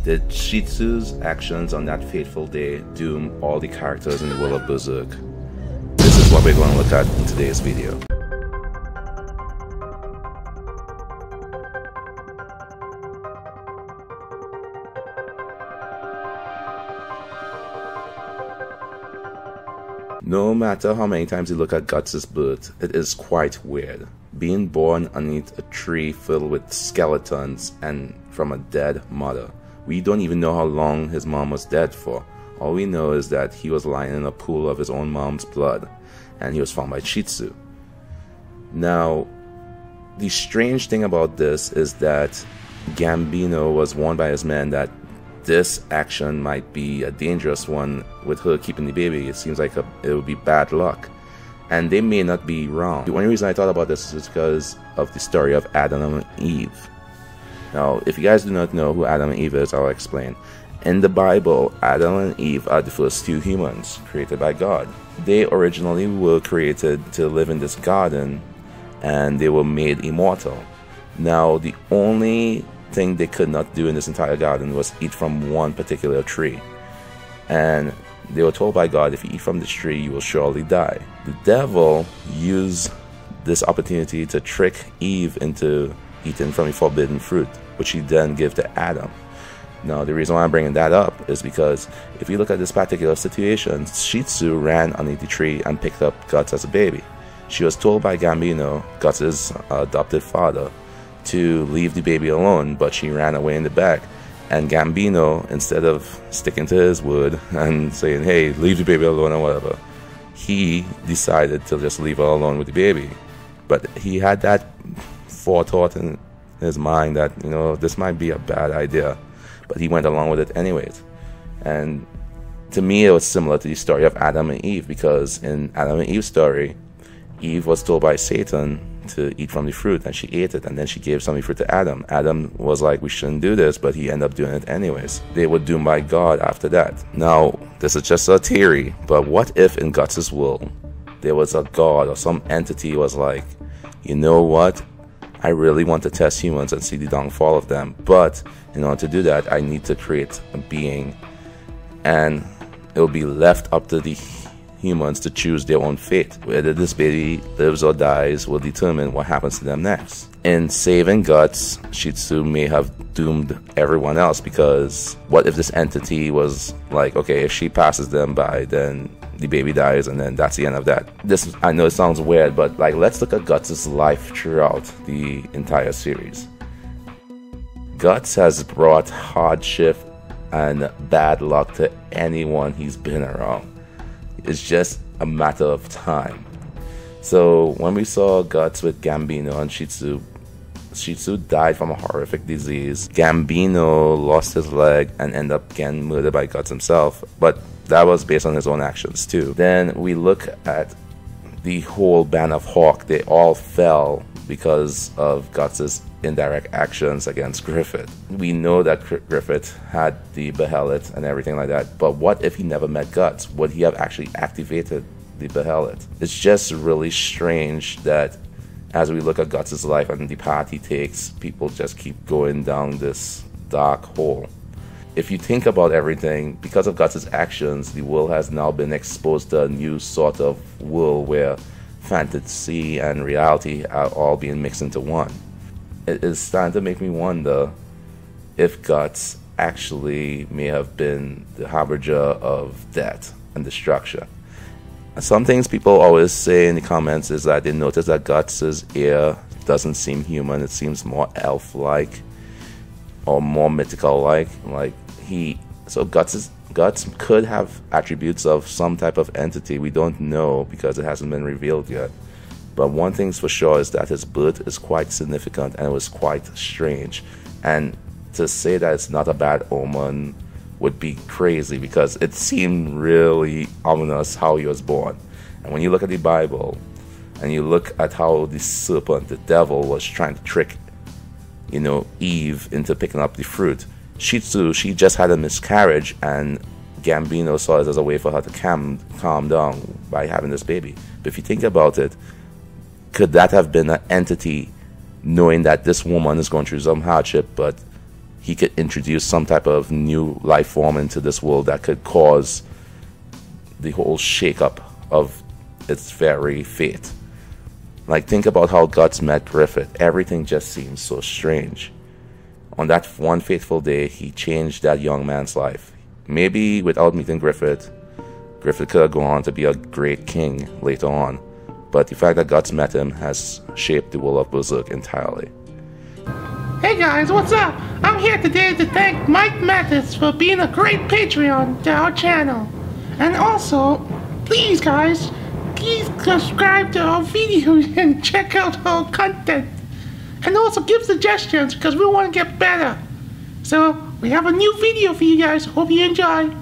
Did Shizu's actions on that fateful day doom all the characters in the world of Berserk? This is what we're going to look at in today's video. No matter how many times you look at Guts' birth, it is quite weird. Being born underneath a tree filled with skeletons and from a dead mother. We don't even know how long his mom was dead for. All we know is that he was lying in a pool of his own mom's blood, and he was found by Shizu. Now, the strange thing about this is that Gambino was warned by his men that this action might be a dangerous one with her keeping the baby. It seems like it would be bad luck. And they may not be wrong. The only reason I thought about this is because of the story of Adam and Eve. Now, if you guys do not know who Adam and Eve is, I'll explain. In the Bible, Adam and Eve are the first two humans created by God. They originally were created to live in this garden, and they were made immortal. Now, the only thing they could not do in this entire garden was eat from one particular tree. And they were told by God, if you eat from this tree, you will surely die. The devil used this opportunity to trick Eve into eating from the forbidden fruit, which he then gave to Adam. Now, the reason why I'm bringing that up is because if you look at this particular situation, Shizu ran underneath the tree and picked up Guts as a baby. She was told by Gambino, Guts' adopted father, to leave the baby alone, but she ran away in the back. And Gambino, instead of sticking to his word and saying, hey, leave the baby alone or whatever, he decided to just leave her alone with the baby. But he had that forethought in his mind that, you know, this might be a bad idea, but he went along with it anyways. And to me, it was similar to the story of Adam and Eve, because in Adam and Eve's story, Eve was told by Satan to eat from the fruit, and she ate it, and then she gave some of the fruit to Adam. Adam was like, we shouldn't do this, but he ended up doing it anyways. They were doomed by God after that. Now, this is just a theory, but what if in Guts' world there was a god or some entity was like, you know what, I really want to test humans and see the downfall of them, but in order to do that, I need to create a being, and it will be left up to the humans to choose their own fate. Whether this baby lives or dies will determine what happens to them next. In saving Guts, Shizu may have doomed everyone else, because what if this entity was like, okay, if she passes them by, then the baby dies, and then that's the end of that. This, I know it sounds weird, but like, let's look at Guts' life throughout the entire series. Guts has brought hardship and bad luck to anyone he's been around. It's just a matter of time. So when we saw Guts with Gambino and Shizu died from a horrific disease. Gambino lost his leg and ended up getting murdered by Guts himself, but that was based on his own actions too. Then we look at the whole band of Hawk. They all fell because of Guts' indirect actions against Griffith. We know that Griffith had the Behelit and everything like that, but what if he never met Guts? Would he have actually activated the Behelit? It's just really strange that as we look at Guts' life and the path he takes, people just keep going down this dark hole. If you think about everything, because of Guts' actions, the world has now been exposed to a new sort of world where fantasy and reality are all being mixed into one. It is starting to make me wonder if Guts actually may have been the harbinger of death and destruction. Some things people always say in the comments is that they notice that Guts' ear doesn't seem human. It seems more elf-like or more mythical-like. So Guts could have attributes of some type of entity. We don't know because it hasn't been revealed yet. But one thing's for sure is that his birth is quite significant and it was quite strange. And to say that it's not a bad omen would be crazy, because it seemed really ominous how he was born. And when you look at the Bible and you look at how the serpent, the devil, was trying to trick, you know, Eve into picking up the fruit, Shizu, she just had a miscarriage, and Gambino saw it as a way for her to calm down by having this baby. But if you think about it, could that have been an entity knowing that this woman is going through some hardship, but he could introduce some type of new life form into this world that could cause the whole shakeup of its very fate. Like, think about how Guts met Griffith. Everything just seems so strange. On that one fateful day, he changed that young man's life. Maybe without meeting Griffith, Griffith could have gone on to be a great king later on. But the fact that Guts met him has shaped the world of Berserk entirely. Hey guys, what's up? I'm here today to thank Mike Mathis for being a great Patreon to our channel. And also, please guys, please subscribe to our videos and check out our content. And also give suggestions because we want to get better. So, we have a new video for you guys. Hope you enjoy.